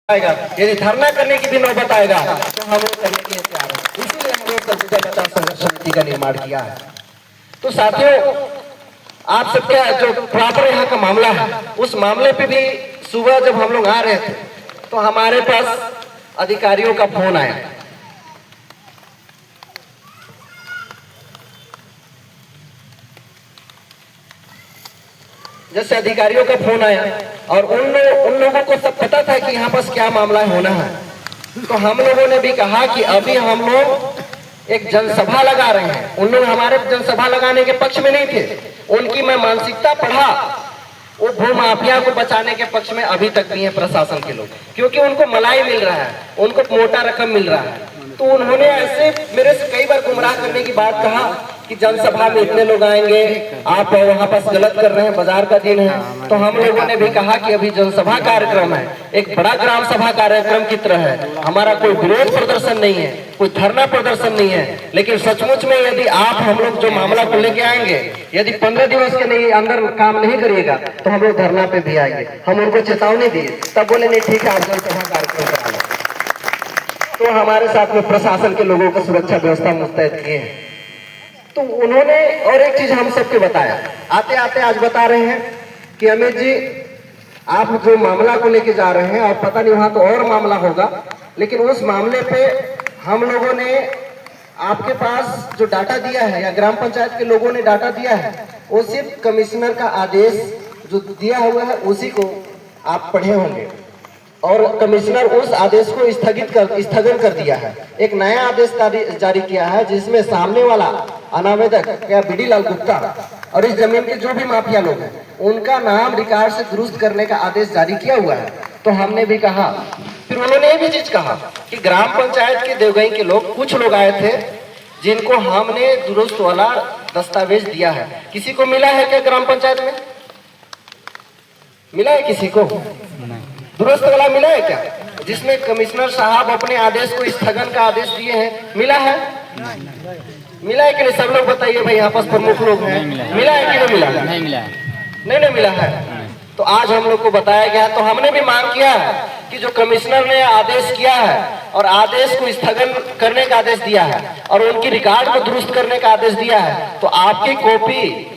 आएगा, यदि धरना करने की भी नौबत आएगा तो हम लोग करने के लिए तैयार हैं। इसीलिए हम लोग सरगुजा बचाव संघर्ष समिति का निर्माण किया है। तो साथियों, आप सबका जो प्रॉपर यहाँ का मामला है, उस मामले पे भी सुबह जब हम लोग आ रहे थे तो हमारे पास अधिकारियों का फोन आया। जैसे अधिकारियों का फोन आया और उन लोगों को सब पता था कि यहाँ पास क्या मामला होना है, तो हम लोगों ने भी कहा कि अभी हम लोग एक जनसभा लगा रहे हैं। उन लोग हमारे जनसभा लगाने के पक्ष में नहीं थे, उनकी मैं मानसिकता पढ़ा, वो भूमाफिया को बचाने के पक्ष में अभी तक भी है प्रशासन के लोग, क्योंकि उनको मलाई मिल रहा है, उनको मोटा रकम मिल रहा है। तो उन्होंने ऐसे मेरे से कई बार गुमराह करने की बात कहा कि जनसभा में इतने लोग आएंगे, आप वहां पास गलत कर रहे हैं, बाजार का दिन है। तो हम लोगों ने भी कहा कि अभी जनसभा कार्यक्रम है, एक बड़ा ग्राम सभा कार्यक्रम की तरह है, हमारा कोई विरोध प्रदर्शन नहीं है, कोई धरना प्रदर्शन नहीं है। लेकिन सचमुच में यदि आप हम लोग जो मामला को लेके आएंगे, यदि 15 दिवस के नहीं अंदर काम नहीं करिएगा तो हम लोग धरना पे भी आएंगे। हम उनको चेतावनी दिए, तब बोले नहीं ठीक है, आप जनसभा कार्यक्रम करा लो। तो हमारे साथ में प्रशासन के लोगों को सुरक्षा व्यवस्था मुस्तैद किए हैं। तो उन्होंने और एक चीज हम सबके बताया, आते आते आज बता रहे हैं कि अमित जी, आप जो मामला को लेके जा रहे हैं, और पता नहीं वहां तो और मामला होगा, लेकिन उस मामले पे हम लोगों ने आपके पास जो डाटा दिया है या ग्राम पंचायत के लोगों ने डाटा दिया है, वो सिर्फ कमिश्नर का आदेश जो दिया हुआ है उसी को आप पढ़े होंगे, और कमिश्नर उस आदेश को स्थगन कर दिया है। एक नया आदेश जारी किया है जिसमें सामने वाला अनावेदक या बीडी लाल गुप्ता और इस जमीन के जो भी माफिया लोग हैं उनका नाम रिकॉर्ड से दुरुस्त करने का आदेश जारी किया हुआ है। तो हमने भी कहा, फिर उन्होंने ये भी चीज कहा कि ग्राम पंचायत के देवगई के लोग, कुछ लोग आए थे जिनको हमने दुरुस्त वाला दस्तावेज दिया है। किसी को मिला है क्या ग्राम पंचायत में? मिला है किसी को? दुरुस्त वाला मिला है क्या, जिसमें कमिश्नर साहब अपने आदेश को स्थगन का आदेश दिए हैं? मिला है? मिला है कि नहीं? सब लोग बताइए भाई, यहाँ पास प्रमुख लोग हैं, मिला है कि नहीं मिला? नहीं मिला है। नहीं मिला है। तो आज हम लोग को बताया गया, तो हमने भी मांग किया है कि जो कमिश्नर ने आदेश किया है और आदेश को स्थगन करने का आदेश दिया है और उनकी रिकॉर्ड को दुरुस्त करने का आदेश दिया है, तो आपकी कॉपी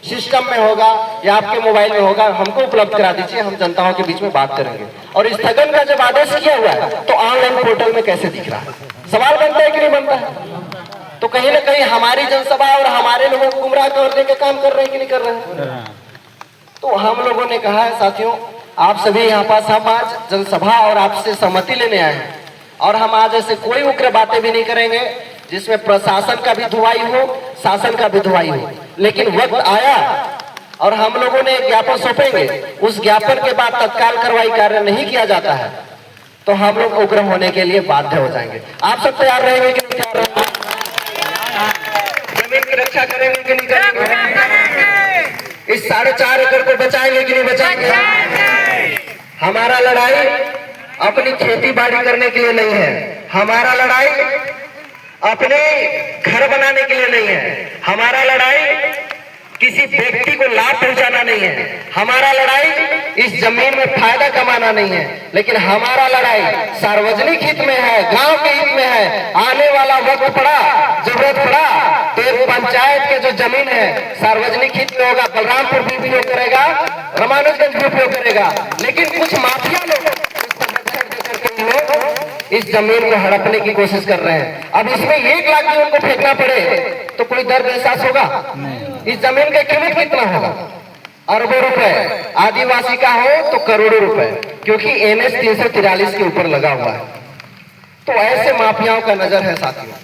सिस्टम में होगा या आपके मोबाइल में होगा, हमको उपलब्ध करा दीजिए, हम जनताओं के बीच में बात करेंगे। और स्थगन का जब आदेश किया हुआ है तो ऑनलाइन पोर्टल में कैसे दिख रहा है? सवाल बनता है कि नहीं बनता है? तो कहीं ना कहीं हमारी जनसभा और हमारे लोगों को गुमराह करने का काम कर रहे हैं कि नहीं कर रहे हैं? तो हम लोगों ने कहा है साथियों, आप सभी यहाँ पास हम आज जनसभा और आपसे सहमति लेने आए हैं, और हम आज ऐसे कोई उग्र बातें भी नहीं करेंगे जिसमें प्रशासन का भी धुआई हो, शासन का भी धुआई हो। लेकिन वक्त आया और हम लोगों ने ज्ञापन सौंपेंगे, उस ज्ञापन के बाद तत्काल कार्रवाई कार्य नहीं किया जाता है तो हम लोग उग्र होने के लिए बाध्य हो जाएंगे। आप सब तैयार रहेंगे कि नहीं तैयार रहेंगे? जमीन की रक्षा करेंगे कि नहीं करेंगे? इस 4.5 एकड़ को बचाएंगे कि नहीं बचाएंगे? हमारा लड़ाई अपनी खेती बाड़ी करने के लिए नहीं है, हमारा लड़ाई अपने घर बनाने के लिए नहीं है, हमारा लड़ाई किसी व्यक्ति को लाभ पहुंचाना नहीं है, हमारा लड़ाई इस जमीन में फायदा कमाना नहीं है, लेकिन हमारा लड़ाई सार्वजनिक हित में है, गांव के हित में है। आने वाला वक्त पड़ा, जरूरत पड़ा तो एक पंचायत के जो जमीन है सार्वजनिक हित में होगा, बलरामपुर भी उपयोग करेगा, रामानुजगंज भी उपयोग करेगा, लेकिन कुछ माफिया लोग इस जमीन को हड़पने की कोशिश कर रहे हैं। अब इसमें 1 लाख भी उनको फेंकना पड़े तो कोई दर्द एहसास होगा? इस जमीन का कीमत कितना होगा? अरबों रुपए, आदिवासी का हो तो करोड़ों रुपए, क्योंकि NH 343 के ऊपर लगा हुआ है। तो ऐसे माफियाओं का नजर है साथियों,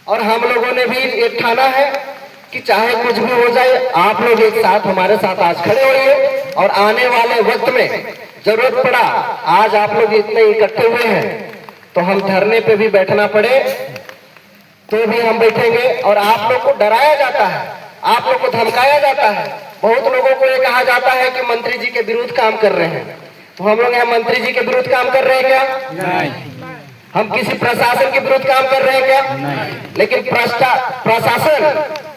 और हम लोगों ने भी एक ठाना है कि चाहे कुछ भी हो जाए, आप लोग एक साथ हमारे साथ आज खड़े होइए, और आने वाले वक्त में जरूरत पड़ा, आज आप लोग इतने इकट्ठे हुए हैं तो हम धरने पे भी बैठना पड़े तो भी हम बैठेंगे। और आप लोग को डराया जाता है, आप लोग को धमकाया जाता है, बहुत लोगों को ये कहा जाता है कि मंत्री जी के विरुद्ध काम कर रहे हैं। तो हम लोग यहाँ मंत्री जी के विरुद्ध काम कर रहे हैं क्या? नहीं। हम किसी प्रशासन के विरुद्ध काम कर रहे हैं क्या? नहीं। लेकिन प्रशासन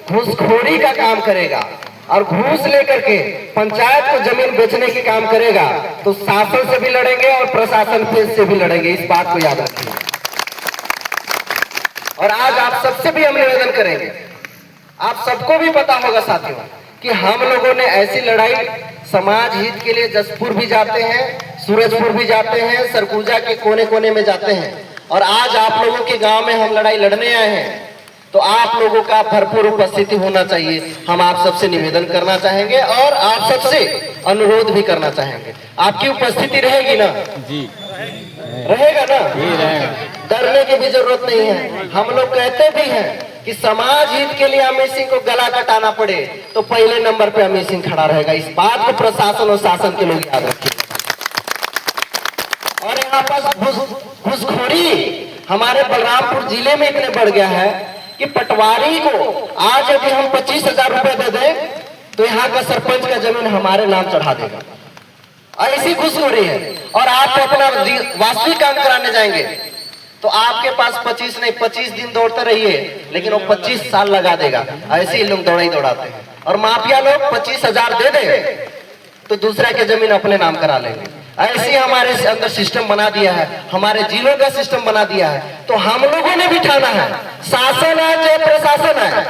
घूसखोरी का काम करेगा, और घूस लेकर के पंचायत को जमीन बेचने के काम करेगा तो शासन से भी लड़ेंगे और प्रशासन से भी लड़ेंगे, इस बात को याद रखिए। और आज आप सबसे भी हम निवेदन करेंगे, आप सबको भी पता होगा साथियों कि हम लोगों ने ऐसी लड़ाई समाज हित के लिए जसपुर भी जाते हैं, सूरजपुर भी जाते हैं, सरगुजा के कोने कोने में जाते हैं, और आज आप लोगों के गांव में हम लड़ाई लड़ने आए हैं तो आप लोगों का भरपूर उपस्थिति होना चाहिए। हम आप सबसे निवेदन करना चाहेंगे और आप सबसे अनुरोध भी करना चाहेंगे। आपकी उपस्थिति रहेगी ना? जी रहेगा ना? डरने की भी जरूरत नहीं है। हम लोग कहते भी हैं कि समाज हित के लिए अमित सिंह को गला कटाना पड़े तो पहले नंबर पे अमित सिंह खड़ा रहेगा। इस बात को प्रशासन और शासन के लोग याद रखिए। और यहाँ पर घूसखोरी हमारे बलरामपुर जिले में इतने बढ़ गया है कि पटवारी को आज यदि हम 25,000 रुपए दे दें तो यहाँ का सरपंच का जमीन हमारे नाम चढ़ा देगा। ऐसी घूसखोरी है। और आप अपना वास्तविक काम कराने जाएंगे तो आपके पास 25 नहीं 25 दिन दौड़ते रहिए, लेकिन वो 25 साल लगा देगा। ऐसे ही लोग दौड़ाई दौड़ाते हैं। और माफिया लोग 25,000 दे दे तो दूसरा के जमीन अपने नाम करा लेंगे। ऐसे हमारे अंदर सिस्टम बना दिया है, हमारे जिलों का सिस्टम बना दिया है। तो हम लोगों ने भी ठाना है, शासन है चाहे प्रशासन है,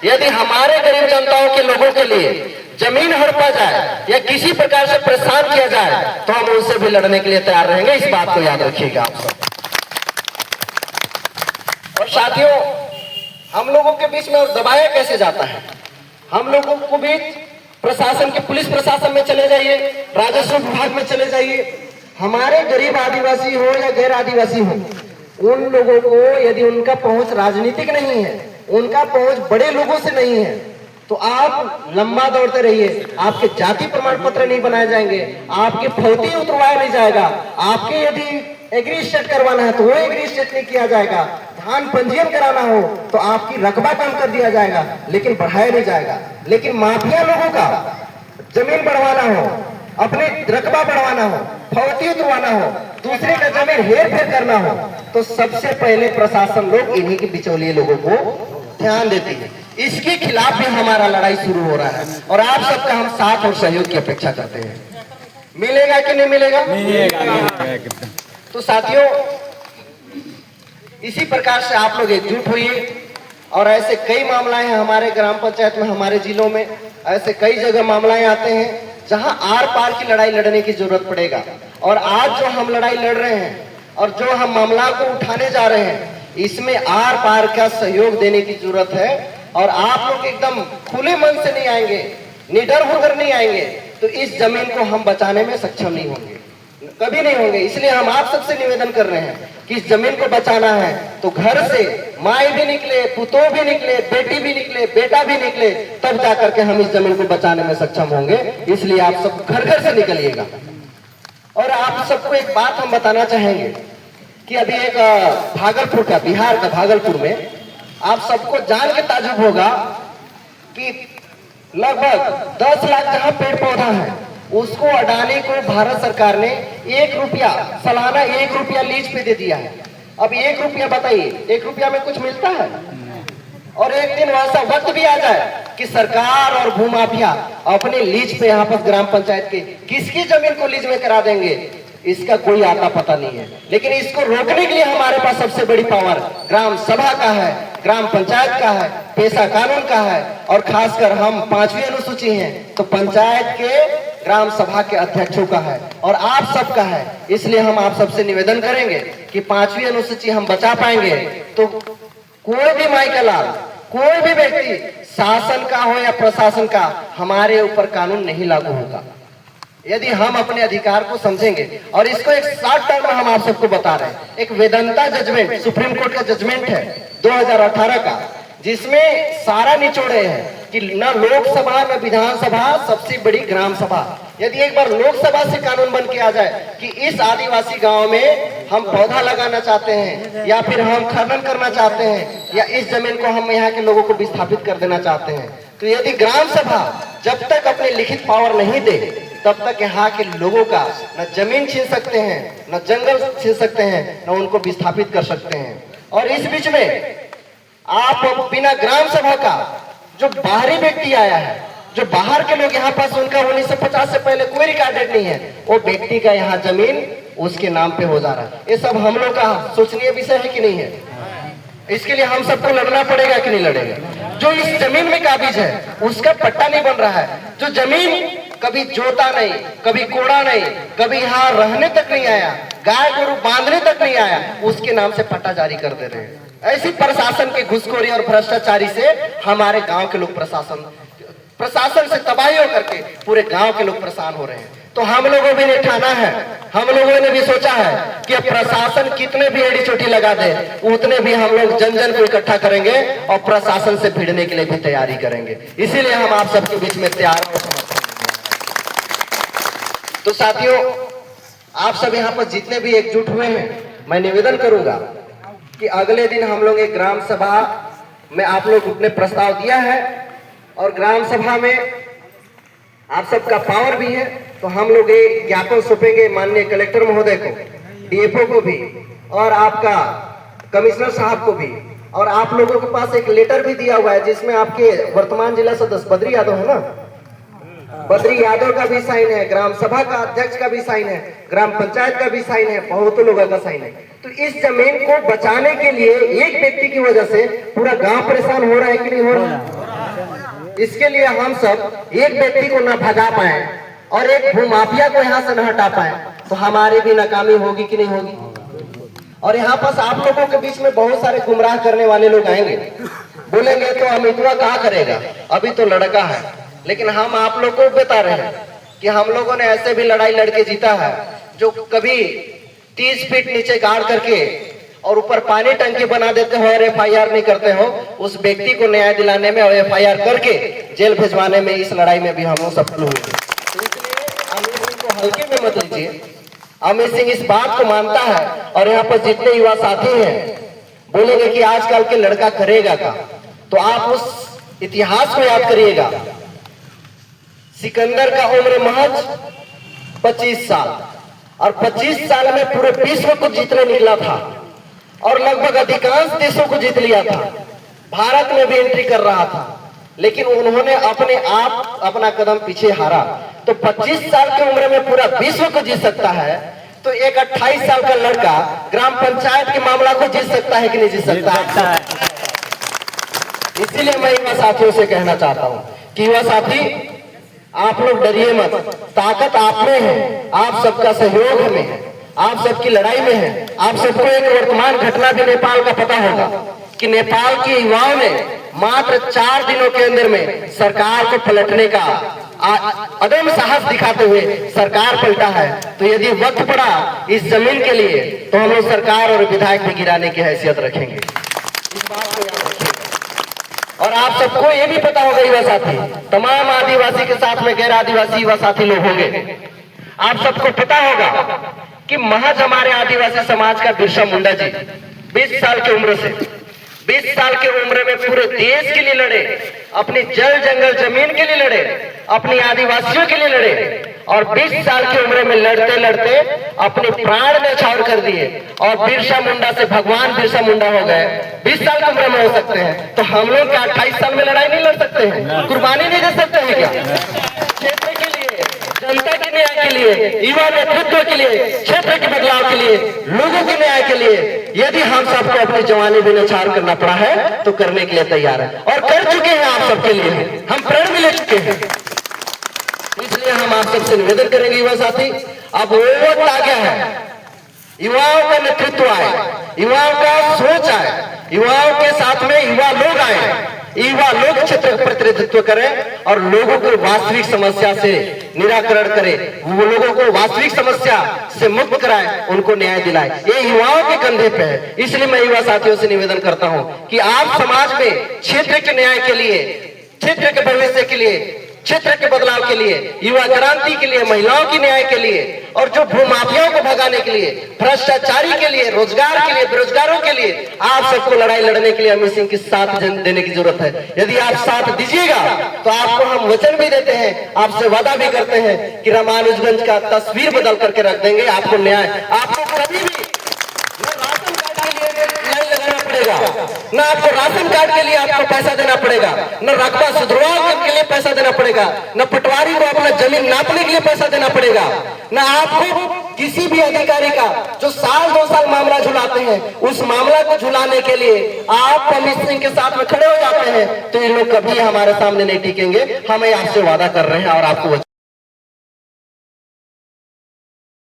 यदि हमारे गरीब जनताओं के लोगों के लिए जमीन हड़पा जाए या किसी प्रकार से परेशान किया जाए तो हम उनसे भी लड़ने के लिए तैयार रहेंगे। इस बात को याद रखिएगा आप सब। और साथियों, हम लोगों के बीच में और दबाया कैसे जाता है? हम लोगों को भी प्रशासन के पुलिस प्रशासन में चले जाइए, राजस्व विभाग में चले जाइए, हमारे गरीब आदिवासी हो या गैर आदिवासी हो, उन लोगों को यदि उनका पहुंच राजनीतिक नहीं है, उनका पहुंच बड़े लोगों से नहीं है, तो आप लंबा दौड़ते रहिए। आपके जाति प्रमाण पत्र नहीं बनाए जाएंगे, आपके फौती उतरवाया नहीं जाएगा, आपके यदि एग्री स्टेट करवाना है तो वो एग्री स्टेट नहीं किया जाएगा, धान पंजीयन कराना हो तो आपकी रकबा कम कर दिया जाएगा, लेकिन बढ़ाया नहीं जाएगा। लेकिन माफिया लोगों का जमीन बढ़वाना हो, अपने रकबा बढ़वाना हो, फौती उतरवाना हो, दूसरे का जमीन हेर फेर करना हो, तो सबसे पहले प्रशासन लोग इन्हीं के बिचौलिए लोगों को ध्यान देती है। इसके खिलाफ भी हमारा लड़ाई शुरू हो रहा है और आप सबका हम साथ और सहयोग की अपेक्षा करते हैं। मिलेगा कि नहीं मिलेगा? मिलेगा। तो साथियों, इसी प्रकार से आप लोग एकजुट होइए। और ऐसे कई मामलाएं हैं हमारे ग्राम पंचायत में, हमारे जिलों में ऐसे कई जगह मामलाएं आते हैं जहां आर पार की लड़ाई लड़ने की जरूरत पड़ेगा। और आज जो हम लड़ाई लड़ रहे हैं और जो हम मामला को उठाने जा रहे हैं, इसमें आर पार का सहयोग देने की जरूरत है। और आप लोग एकदम खुले मन से नहीं आएंगे, निडर होकर नहीं आएंगे तो इस जमीन को हम बचाने में सक्षम नहीं होंगे, कभी नहीं होंगे। इसलिए हम आप सबसे निवेदन कर रहे हैं कि इस जमीन को बचाना है तो घर से माई भी निकले, पुतोह भी निकले, बेटी भी निकले, बेटा भी निकले, तब जाकर के हम इस जमीन को बचाने में सक्षम होंगे। इसलिए आप सब घर घर से निकलिएगा। और आप सबको एक बात हम बताना चाहेंगे कि अभी एक भागलपुर का, बिहार का भागलपुर में आप सबको जान के ताजुब होगा कि लगभग 10 लाख जहां पेड़ पौधा है उसको अडानी को भारत सरकार ने 1 रुपया सालाना 1 रुपया लीज पे दे दिया है। अब 1 रुपया बताइए, 1 रुपया में कुछ मिलता है? और एक दिन वैसा वक्त भी आ जाए कि सरकार और भूमाफिया अपने लीज पे यहाँ पर ग्राम पंचायत के किसकी जमीन को लीज में करा देंगे, इसका कोई आता पता नहीं है। लेकिन इसको रोकने के लिए हमारे पास सबसे बड़ी पावर ग्राम सभा का है, ग्राम पंचायत का है, पेशा कानून का है, और खासकर हम 5वीं अनुसूची हैं तो पंचायत के ग्राम सभा के अध्यक्षों का है और आप सबका है। इसलिए हम आप सबसे निवेदन करेंगे कि 5वीं अनुसूची हम बचा पाएंगे तो कोई भी माई का लाल, कोई भी व्यक्ति शासन का हो या प्रशासन का, हमारे ऊपर कानून नहीं लागू होगा यदि हम अपने अधिकार को समझेंगे। और इसको एक शॉर्ट टर्म में हम आप सबको बता रहे हैं। एक वेदांता जजमेंट, सुप्रीम कोर्ट का जजमेंट है 2018 का, जिसमें सारा निचोड़े हैं कि न लोकसभा न विधानसभा, सबसे बड़ी ग्राम सभा। यदि एक बार लोकसभा से कानून बन के आ जाए कि इस आदिवासी गांव में हम पौधा लगाना चाहते हैं या फिर हम खनन करना चाहते हैं या इस जमीन को हम यहाँ के लोगों को विस्थापित कर देना चाहते हैं, तो यदि ग्राम सभा जब तक अपने लिखित पावर नहीं दे तब तक यहाँ के लोगों का न जमीन छीन सकते हैं, न जंगल छीन सकते हैं, न उनको विस्थापित कर सकते हैं। और इस बीच में आप बिना ग्राम सभा का जो बाहरी व्यक्ति आया है जो बाहर के लोग यहाँ पास उनका 1950 से पहले कोई रिकॉर्डेड नहीं है, वो व्यक्ति का यहाँ जमीन उसके नाम पे हो जा रहा है। ये सब हम लोग का सोचनीय विषय है कि नहीं है? इसके लिए हम सबको लड़ना पड़ेगा कि नहीं लड़ेगा? जो इस जमीन में काबिज है उसका पट्टा नहीं बन रहा है, जो जमीन कभी जोता नहीं, कभी कोड़ा नहीं, कभी यहाँ रहने तक नहीं आया, गाय गोरू बांधने तक नहीं आया, उसके नाम से पट्टा जारी कर दे रहे हैं। ऐसी प्रशासन की घुसखोरी और भ्रष्टाचारी से हमारे गांव के लोग प्रशासन से तबाही होकर के पूरे गांव के लोग परेशान हो रहे हैं। तो हम लोगों ने ठाना है, हम लोगों ने भी सोचा है कि प्रशासन कितने भी एड़ी चोटी लगा दे उतने भी हम लोग जन जन को इकट्ठा करेंगे और प्रशासन से भिड़ने के लिए भी तैयारी करेंगे। इसीलिए हम आप सबके बीच में तैयार और समर्थन। तो साथियों, आप सब यहाँ पर जितने भी एकजुट हुए हैं, मैं निवेदन करूंगा कि अगले दिन हम लोग एक ग्राम सभा में आप लोग ने प्रस्ताव दिया है और ग्राम सभा में आप सबका पावर भी है, तो हम लोग एक ज्ञापन सौंपेंगे माननीय कलेक्टर महोदय को, डीएफओ को भी और आपका कमिश्नर साहब को भी। और आप लोगों के पास एक लेटर भी दिया हुआ है जिसमें आपके वर्तमान जिला सदस्य बद्री यादव है ना, बद्री यादव का भी साइन है, ग्राम सभा का अध्यक्ष का भी साइन है, ग्राम पंचायत का भी साइन है, बहुत लोगों का साइन है। तो इस जमीन को बचाने के लिए एक व्यक्ति की वजह से पूरा गांव परेशान हो रहा है कि नहीं हो रहा है? इसके लिए हम सब एक व्यक्ति को न भगा पाए और एक भूमाफिया को यहाँ से न हटा पाए तो हमारी भी नाकामी होगी कि नहीं होगी? और यहाँ पास आप लोगों के बीच में बहुत सारे गुमराह करने वाले लोग आएंगे, बोलेंगे तो अमितवा कहा करेगा, अभी तो लड़का है। लेकिन हम आप लोग को बता रहे हैं कि हम लोगों ने ऐसे भी लड़ाई लड़के जीता है, जो कभी 30 फीट नीचे गाड़ करके और ऊपर पानी टंकी बना देते हो और एफआईआर नहीं करते हो, उस व्यक्ति को न्याय दिलाने में और एफआईआर करके जेल भिजवाने में इस लड़ाई में भी हम लोग सफल हुए। तो इसलिए अमित सिंह को हल्के में मत लीजिए। अमित सिंह इस बात को मानता है और यहाँ पर जितने युवा साथी हैं बोलेंगे कि आजकल के लड़का करेगा का, तो आप उस इतिहास को याद करिएगा। सिकंदर का उम्र महज 25 साल और 25 साल में पूरे विश्व को जीतने निकला था और लगभग अधिकांश देशों को जीत लिया था, भारत में भी एंट्री कर रहा था, लेकिन उन्होंने अपने आप अपना कदम पीछे हारा। तो 25 साल की उम्र में पूरा विश्व को जीत सकता है, तो एक 28 साल का लड़का ग्राम पंचायत के मामला को जीत सकता है कि नहीं जीत सकता है? इसीलिए मैं युवा साथियों से कहना चाहता हूँ कि युवा साथी, आप लोग डरिए मत, ताकत आप में है, आप सबका सहयोग में है, आप सबकी लड़ाई में है। आप सबको एक वर्तमान घटना भी नेपाल का पता होगा कि नेपाल के युवाओं ने मात्र 4 दिनों के अंदर में सरकार को पलटने का अदम्य साहस दिखाते हुए सरकार पलटा है। तो यदि वक्त पड़ा इस जमीन के लिए तो हम लोग सरकार और विधायक भी गिराने की हैसियत रखेंगे, इस बात को याद रखिएगा। और आप सबको ये भी पता होगा युवा साथी, तमाम आदिवासी के साथ में गैर आदिवासी युवा साथी लोग होंगे, आप सबको पता होगा कि महज हमारे आदिवासी समाज का बिरसा मुंडा जी 20 साल की उम्र से 20 साल की उम्र में पूरे देश के लिए लड़े, अपनी जल जंगल जमीन के लिए लड़े, अपनी आदिवासियों के लिए लड़े और 20 साल की उम्र में लड़ते लड़ते अपने प्राण न्यौछावर कर दिए और बिरसा मुंडा से भगवान बिरसा मुंडा हो गए। 20 साल की उम्र में हो सकते हैं, तो हम लोग क्या 28 साल में लड़ाई नहीं लड़ सकते हैं? कुर्बानी नहीं दे सकते हैं क्या? क्षेत्र के लिए, जनता के न्याय के लिए, युवा नेतृत्व के लिए, क्षेत्र के बदलाव के लिए, लोगों के न्याय के लिए यदि हम सबको अपनी जवानी में न्यौछावर करना पड़ा है तो करने के लिए तैयार है और कर चुके हैं। आप सबके लिए हम प्रण भी ले चुके हैं। इसलिए हम आप सबसे निवेदन करेंगे युवा साथी, अब वो वक्त आ गया है, युवाओं का नेतृत्व आए, युवाओं का सोच आए, युवाओं के साथ में युवा लोग आए, युवा लोग क्षेत्र का प्रतिनिधित्व करें और लोगों को वास्तविक समस्या से निराकरण करें, वो लोगों को वास्तविक समस्या से मुक्त कराए, उनको न्याय दिलाए। ये युवाओं के कंधे पे है। इसलिए मैं युवा साथियों से निवेदन करता हूं कि आप समाज में क्षेत्र के न्याय के लिए, क्षेत्र के भविष्य के लिए, क्षेत्र के बदलाव के लिए, युवा क्रांति के लिए, महिलाओं की न्याय के लिए और जो भूमाफियाओं को भगाने के लिए, भ्रष्टाचारी के लिए, रोजगार के लिए, बेरोजगारों के लिए आप सबको लड़ाई लड़ने के लिए अमित सिंह की साथ देने की जरूरत है। यदि आप साथ दीजिएगा तो आपको हम वचन भी देते हैं, आपसे वादा भी करते हैं कि रामानुजगंज का तस्वीर बदल करके रख देंगे। आपको न्याय, आपको कभी भी न आपको राशन कार्ड के लिए आपको पैसा देना पड़ेगा, न रकबा सुधरवा के लिए लिए पैसा देना पड़ेगा, न पटवारी को अपना जमीन नापने के लिए पैसा देना पड़ेगा, न आपको किसी भी अधिकारी का जो साल 2 साल मामला झुलाते हैं, उस मामला को झुलाने के लिए आप अमित सिंह के साथ में खड़े हो जाते हैं, तो ये लोग कभी हमारे सामने नहीं टिकेंगे। हम आपसे वादा कर रहे हैं और आपको